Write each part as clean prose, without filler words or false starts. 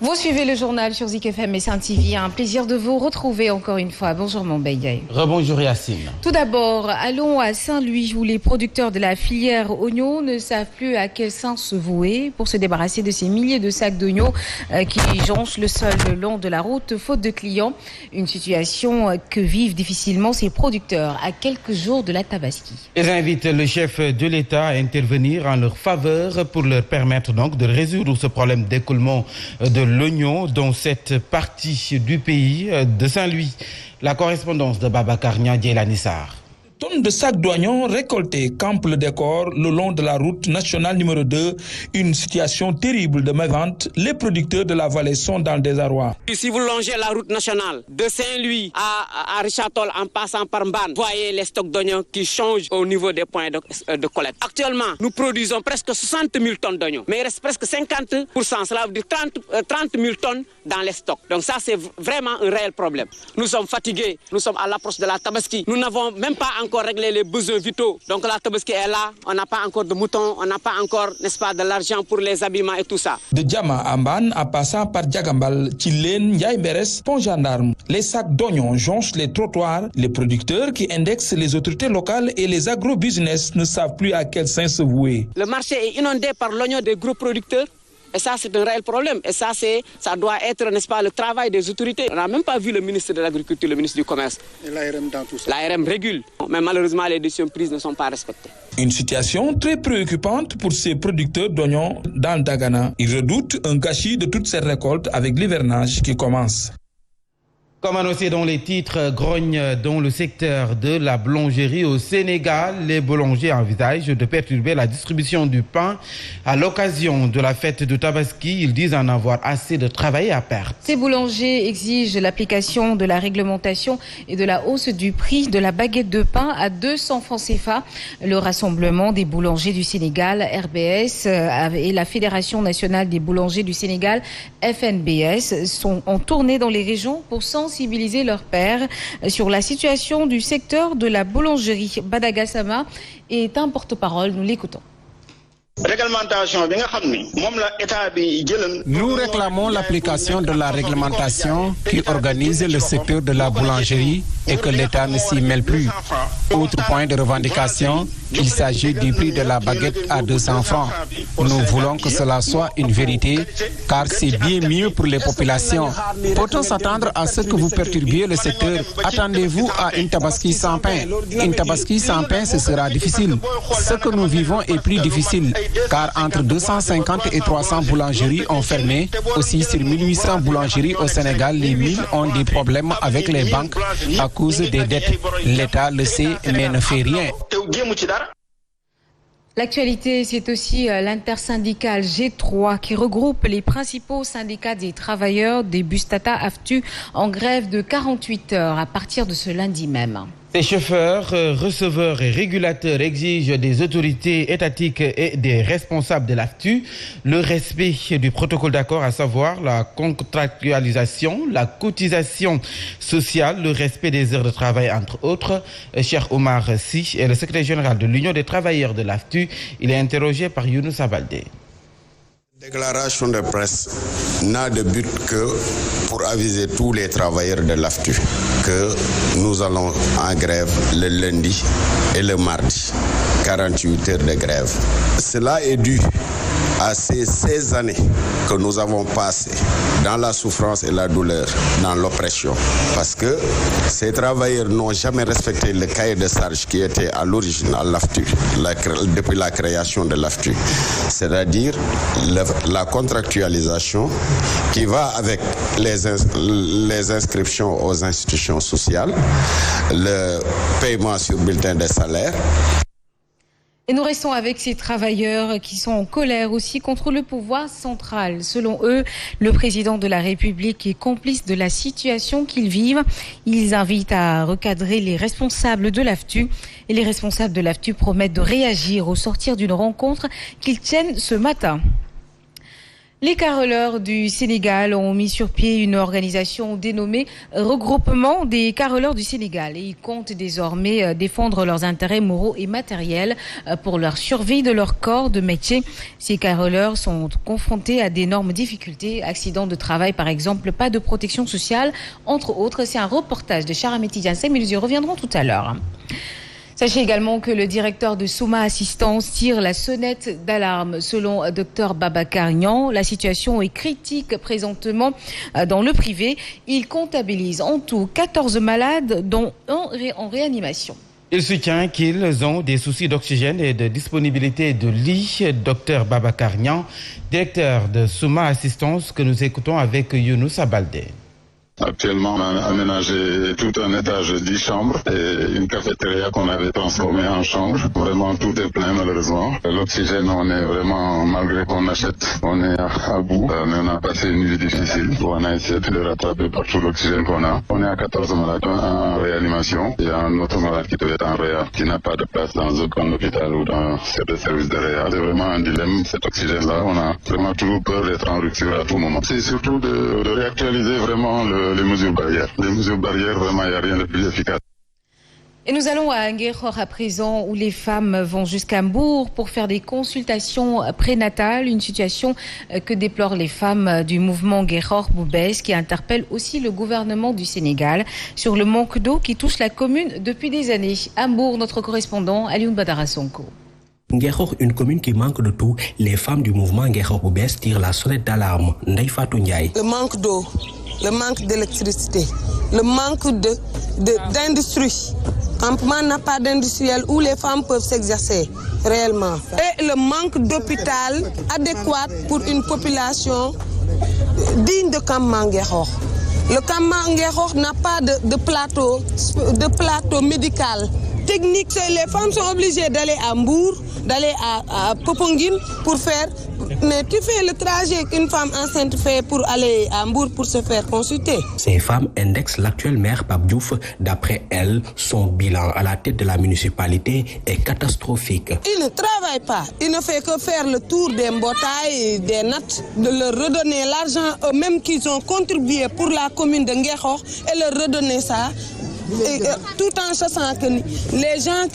Vous suivez le journal sur Zik FM et Saint TV. Un plaisir de vous retrouver encore une fois. Bonjour mon Beyay. Rebonjour Yacine. Tout d'abord, allons à Saint-Louis où les producteurs de la filière oignons ne savent plus à quel sein se vouer pour se débarrasser de ces milliers de sacs d'oignons qui jonchent le sol le long de la route faute de clients. Une situation que vivent difficilement ces producteurs à quelques jours de la Tabaski. Ils invitent le chef de l'État à intervenir en leur faveur pour leur permettre donc de résoudre ce problème d'écoulement de l'oignon dans cette partie du pays de Saint-Louis. La correspondance de Babacar Niadjé-Lanissar. Tonnes de sacs d'oignons récoltés campent le décor le long de la route nationale numéro 2. Une situation terrible de mévente. Les producteurs de la vallée sont dans le désarroi. Si vous longez la route nationale de Saint-Louis à Richard-Toll en passant par Mbane, voyez les stocks d'oignons qui changent au niveau des points de collecte. Actuellement, nous produisons presque 60 000 tonnes d'oignons, mais il reste presque 50%, cela veut dire 30 000 tonnes dans les stocks. Donc ça, c'est vraiment un réel problème. Nous sommes fatigués, nous sommes à l'approche de la Tabaski. Nous n'avons même pas encore réglé les besoins vitaux. Donc la Tabaski est là, on n'a pas encore de moutons, on n'a pas encore, n'est-ce pas, de l'argent pour les habillements et tout ça. De Diama à Mbane, en passant par Diagambal, Tchilène, Ndiaye-Beres, Pont Gendarme, les sacs d'oignons jonchent les trottoirs. Les producteurs qui indexent les autorités locales et les agro-business ne savent plus à quel sein se vouer. Le marché est inondé par l'oignon des gros producteurs. Et ça, c'est un réel problème. Et ça doit être, n'est-ce pas, le travail des autorités. On n'a même pas vu le ministre de l'Agriculture, le ministre du Commerce. Et l'ARM dans tout ça. L'ARM régule. Mais malheureusement, les décisions prises ne sont pas respectées. Une situation très préoccupante pour ces producteurs d'oignons dans le Dagana. Ils redoutent un gâchis de toutes ces récoltes avec l'hivernage qui commence. Comme annoncé dans les titres, grogne dans le secteur de la boulangerie au Sénégal. Les boulangers envisagent de perturber la distribution du pain à l'occasion de la fête de Tabaski. Ils disent en avoir assez de travail à perte. Ces boulangers exigent l'application de la réglementation et de la hausse du prix de la baguette de pain à 200 francs CFA. Le Rassemblement des boulangers du Sénégal, RBS, et la Fédération nationale des boulangers du Sénégal, FNBS, sont en tournée dans les régions pour sensibiliser leurs pairs sur la situation du secteur de la boulangerie. Badaga Sama est un porte-parole, nous l'écoutons. Nous réclamons l'application de la réglementation qui organise le secteur de la boulangerie et que l'État ne s'y mêle plus. Autre point de revendication, il s'agit du prix de la baguette à 200 francs. Nous voulons que cela soit une vérité, car c'est bien mieux pour les populations. Peut-on s'attendre à ce que vous perturbiez le secteur? Attendez-vous à une Tabaski sans pain. Une Tabaski sans pain, ce sera difficile. Ce que nous vivons est plus difficile, car entre 250 et 300 boulangeries ont fermé. Aussi, sur 1800 boulangeries au Sénégal, les 1000 ont des problèmes avec les banques à cause des dettes. L'État le sait, mais ne fait rien. L'actualité, c'est aussi l'intersyndicale G3 qui regroupe les principaux syndicats des travailleurs des bus Tata AFTU en grève de 48 heures à partir de ce lundi même. Les chauffeurs, receveurs et régulateurs exigent des autorités étatiques et des responsables de l'AFTU le respect du protocole d'accord, à savoir la contractualisation, la cotisation sociale, le respect des heures de travail, entre autres. Cheikh Omar Sy est le secrétaire général de l'Union des travailleurs de l'AFTU. Il est interrogé par Younous Abaldé. La déclaration de presse n'a de but que pour aviser tous les travailleurs de l'AFTU que nous allons en grève le lundi et le mardi, 48 heures de grève. Cela est dû à ces 16 années que nous avons passées dans la souffrance et la douleur, dans l'oppression. Parce que ces travailleurs n'ont jamais respecté le cahier de charges qui était à l'origine à l'AFTU, depuis la création de l'AFTU. C'est-à-dire la contractualisation qui va avec les inscriptions aux institutions sociales, le paiement sur bulletin de salaire. Et nous restons avec ces travailleurs qui sont en colère aussi contre le pouvoir central. Selon eux, le président de la République est complice de la situation qu'ils vivent. Ils invitent à recadrer les responsables de l'AFTU. Et les responsables de l'AFTU promettent de réagir au sortir d'une rencontre qu'ils tiennent ce matin. Les caroleurs du Sénégal ont mis sur pied une organisation dénommée Regroupement des caroleurs du Sénégal. Et ils comptent désormais défendre leurs intérêts moraux et matériels pour leur survie de leur corps de métier. Ces caroleurs sont confrontés à d'énormes difficultés, accidents de travail par exemple, pas de protection sociale, entre autres. C'est un reportage de Charameti Diansem, mais nous y reviendrons tout à l'heure. Sachez également que le directeur de Souma Assistance tire la sonnette d'alarme. Selon Dr Babacar Niang, la situation est critique présentement dans le privé. Il comptabilise en tout 14 malades, dont un en réanimation. Il soutient qu'ils ont des soucis d'oxygène et de disponibilité de lits. Dr Babacar Niang, directeur de Souma Assistance, que nous écoutons avec Younous Abaldé. Actuellement, on a aménagé tout un étage de 10 chambres et une cafétéria qu'on avait transformée en chambre. Vraiment, tout est plein malheureusement. L'oxygène, on est vraiment, malgré qu'on achète, on est à bout. Mais on a passé une nuit difficile. On a essayé de rattraper par tout l'oxygène qu'on a. On est à 14 malades en réanimation. Il y a un autre malade qui doit être en réa, qui n'a pas de place dans aucun hôpital ou dans certains services de réa. C'est vraiment un dilemme, cet oxygène-là. On a vraiment toujours peur d'être en rupture à tout moment. C'est surtout de réactualiser vraiment les mesures barrières. Les mesures barrières, vraiment, il n'y a rien de plus efficace. Et nous allons à Nguékhor à présent, où les femmes vont jusqu'à Mbour pour faire des consultations prénatales, une situation que déplorent les femmes du mouvement Nguékhor Boubès, qui interpelle aussi le gouvernement du Sénégal sur le manque d'eau qui touche la commune depuis des années. À Mbour, notre correspondant Alioune Badara Sonko. Nguékhor, une commune qui manque de tout, les femmes du mouvement Nguékhor Boubès tirent la sonnette d'alarme. Ndeye Fatou Ndiaye. Le manque d'eau, le manque d'électricité, le manque d'industrie. Campement n'a pas d'industriel où les femmes peuvent s'exercer réellement. Et le manque d'hôpital adéquat pour une population digne de Campement Nguékhor. Le Campement Nguékhor n'a pas de plateau médical. Technique, les femmes sont obligées d'aller à Mbour, d'aller à Popenguine pour faire. Mais tu fais le trajet qu'une femme enceinte fait pour aller à Mbour pour se faire consulter. Ces femmes indexent l'actuel maire Pape Diouf. D'après elle, son bilan à la tête de la municipalité est catastrophique. Il ne travaille pas. Il ne fait que faire le tour des mbotailles, des nattes, de leur redonner l'argent eux-mêmes qu'ils ont contribué pour la commune de Nguékhor et leur redonner ça. Et, tout en sachant que les gens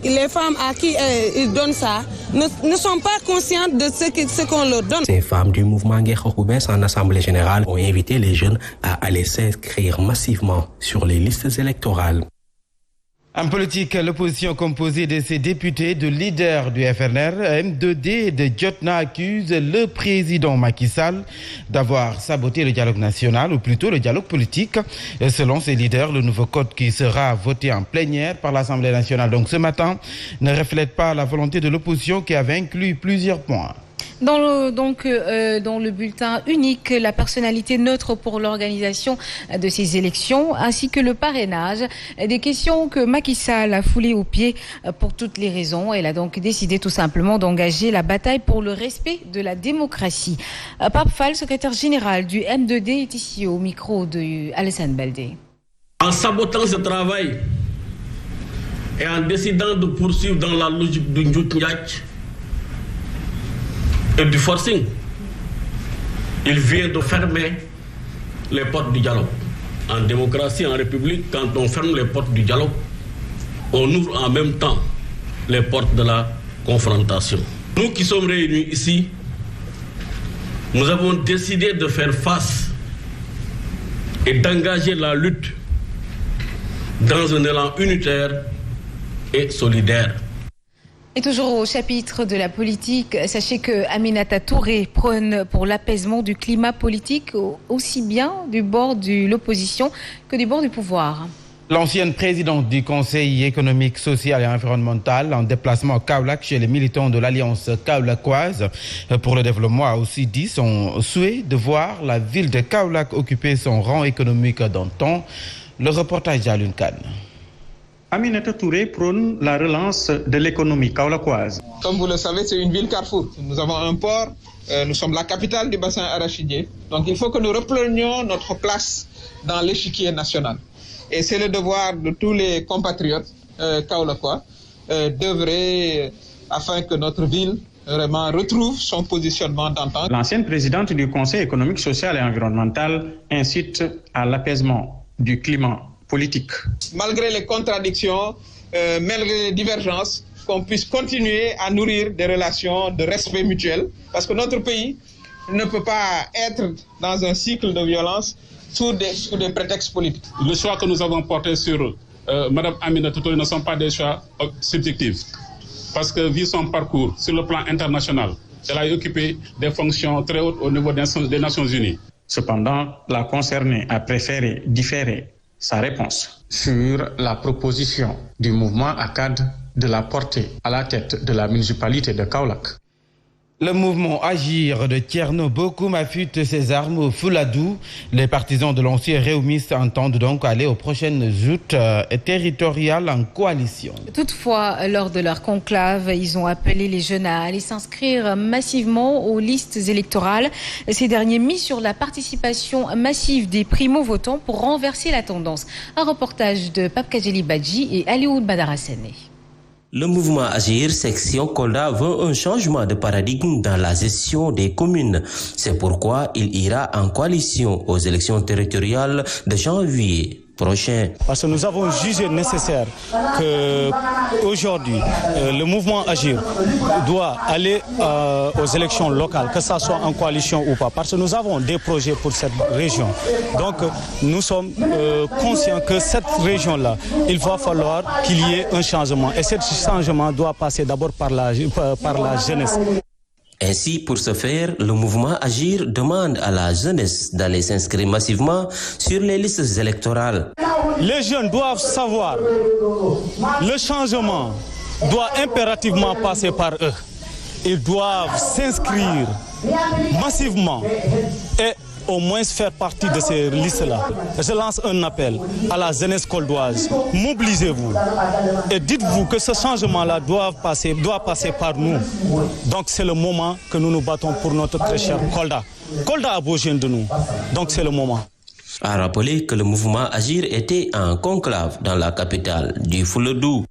les femmes à qui ils donnent ça ne sont pas conscientes de ce qu'on leur donne. Ces femmes du mouvement Nguékhor Boubès en assemblée générale ont invité les jeunes à aller s'inscrire massivement sur les listes électorales. En politique, l'opposition composée de ses députés, de leaders du FNR, M2D et de Jotna accuse le président Macky Sall d'avoir saboté le dialogue national, ou plutôt le dialogue politique. Et selon ces leaders, le nouveau code qui sera voté en plénière par l'Assemblée nationale donc ce matin ne reflète pas la volonté de l'opposition qui avait inclus plusieurs points. Dans le bulletin unique, la personnalité neutre pour l'organisation de ces élections, ainsi que le parrainage, des questions que Macky Sall a foulées aux pieds pour toutes les raisons. Elle a donc décidé tout simplement d'engager la bataille pour le respect de la démocratie. Pape Fall, secrétaire général du M2D, est ici au micro de Alassane Baldé. En sabotant ce travail et en décidant de poursuivre dans la logique du Ndjout-Ndiaye et du forcing, il vient de fermer les portes du dialogue. En démocratie, en république, quand on ferme les portes du dialogue, on ouvre en même temps les portes de la confrontation. Nous qui sommes réunis ici, nous avons décidé de faire face et d'engager la lutte dans un élan unitaire et solidaire. Et toujours au chapitre de la politique, sachez que Aminata Touré prône pour l'apaisement du climat politique aussi bien du bord de l'opposition que du bord du pouvoir. L'ancienne présidente du Conseil économique, social et environnemental en déplacement à Kaolack chez les militants de l'Alliance kaolackoise pour le développement a aussi dit son souhait de voir la ville de Kaolack occuper son rang économique d'antan. Le reportage d'Alun Khan. Aminata Touré prône la relance de l'économie kaolackoise. Comme vous le savez, c'est une ville carrefour. Nous avons un port, nous sommes la capitale du bassin arachidier. Donc il faut que nous reprenions notre place dans l'échiquier national. Et c'est le devoir de tous les compatriotes kaolackois d'œuvrer afin que notre ville vraiment retrouve son positionnement d'antan. L'ancienne présidente du Conseil économique, social et environnemental incite à l'apaisement du climat politique. Malgré les contradictions, malgré les divergences, qu'on puisse continuer à nourrir des relations de respect mutuel, parce que notre pays ne peut pas être dans un cycle de violence sous des prétextes politiques. Le choix que nous avons porté sur Mme Aminata Touré ne sont pas des choix subjectifs, parce que vu son parcours sur le plan international, elle a occupé des fonctions très hautes au niveau des Nations Unies. Cependant, la concernée a préféré différer sa réponse sur la proposition du mouvement ACAD de la porter à la tête de la municipalité de Kaolack. Le mouvement Agir de Thierno Bocoum affûte ses armes au Fouladou. Les partisans de l'ancien réumiste entendent donc aller aux prochaines joutes territoriales en coalition. Toutefois, lors de leur conclave, ils ont appelé les jeunes à aller s'inscrire massivement aux listes électorales. Ces derniers mis sur la participation massive des primo-votants pour renverser la tendance. Un reportage de Pape Kajeli Badji et Alioud Badarassene. Le mouvement Agir section Kolda veut un changement de paradigme dans la gestion des communes. C'est pourquoi il ira en coalition aux élections territoriales de janvier prochain. Parce que nous avons jugé nécessaire qu'aujourd'hui, le mouvement Agir doit aller aux élections locales, que ça soit en coalition ou pas, parce que nous avons des projets pour cette région. Donc, nous sommes conscients que cette région-là, il va falloir qu'il y ait un changement. Et ce changement doit passer d'abord par la jeunesse. Ainsi, pour ce faire, le mouvement Agir demande à la jeunesse d'aller s'inscrire massivement sur les listes électorales. Les jeunes doivent savoir, le changement doit impérativement passer par eux. Ils doivent s'inscrire massivement et au moins faire partie de ces listes-là. Je lance un appel à la jeunesse coldoise. Mobilisez-vous et dites-vous que ce changement-là doit passer par nous. Donc c'est le moment que nous nous battons pour notre très cher Kolda. Kolda a besoin de nous, donc c'est le moment. À rappeler que le mouvement Agir était en conclave dans la capitale du Fouladou.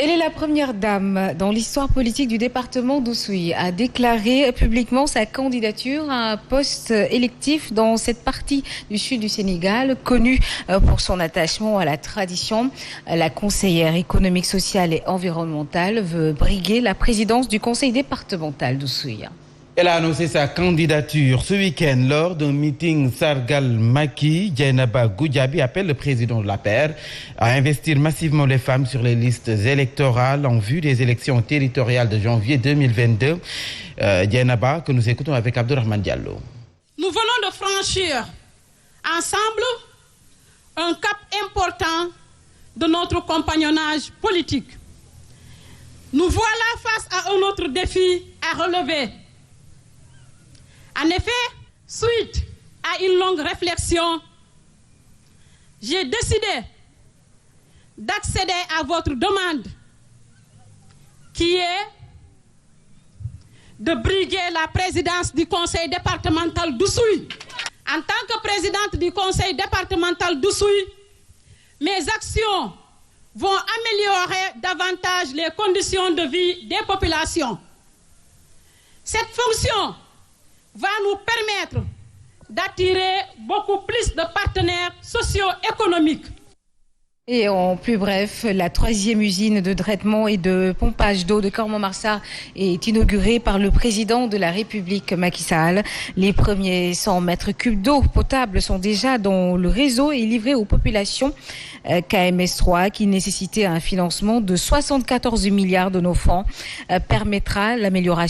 Elle est la première dame dans l'histoire politique du département d'Oussouye à déclarer publiquement sa candidature à un poste électif dans cette partie du sud du Sénégal, connue pour son attachement à la tradition. La conseillère économique, sociale et environnementale veut briguer la présidence du conseil départemental d'Oussouye. Elle a annoncé sa candidature ce week-end lors d'un meeting Sargal Maki. Dieynaba Goudiaby appelle le président de l'APR à investir massivement les femmes sur les listes électorales en vue des élections territoriales de janvier 2022. Dieynaba, que nous écoutons avec Abdourahmane Diallo. Nous venons de franchir ensemble un cap important de notre compagnonnage politique. Nous voilà face à un autre défi à relever. En effet, suite à une longue réflexion, j'ai décidé d'accéder à votre demande qui est de briguer la présidence du conseil départemental d'Oussouye. En tant que présidente du conseil départemental d'Oussouye, mes actions vont améliorer davantage les conditions de vie des populations. Cette fonction va nous permettre d'attirer beaucoup plus de partenaires socio-économiques. Et en plus bref, la 3e usine de traitement et de pompage d'eau de Keur-Momar-Sarr est inaugurée par le président de la République, Macky Sall. Les premiers 100 mètres cubes d'eau potable sont déjà dans le réseau et livrés aux populations. KMS3, qui nécessitait un financement de 74 milliards de nos francs, permettra l'amélioration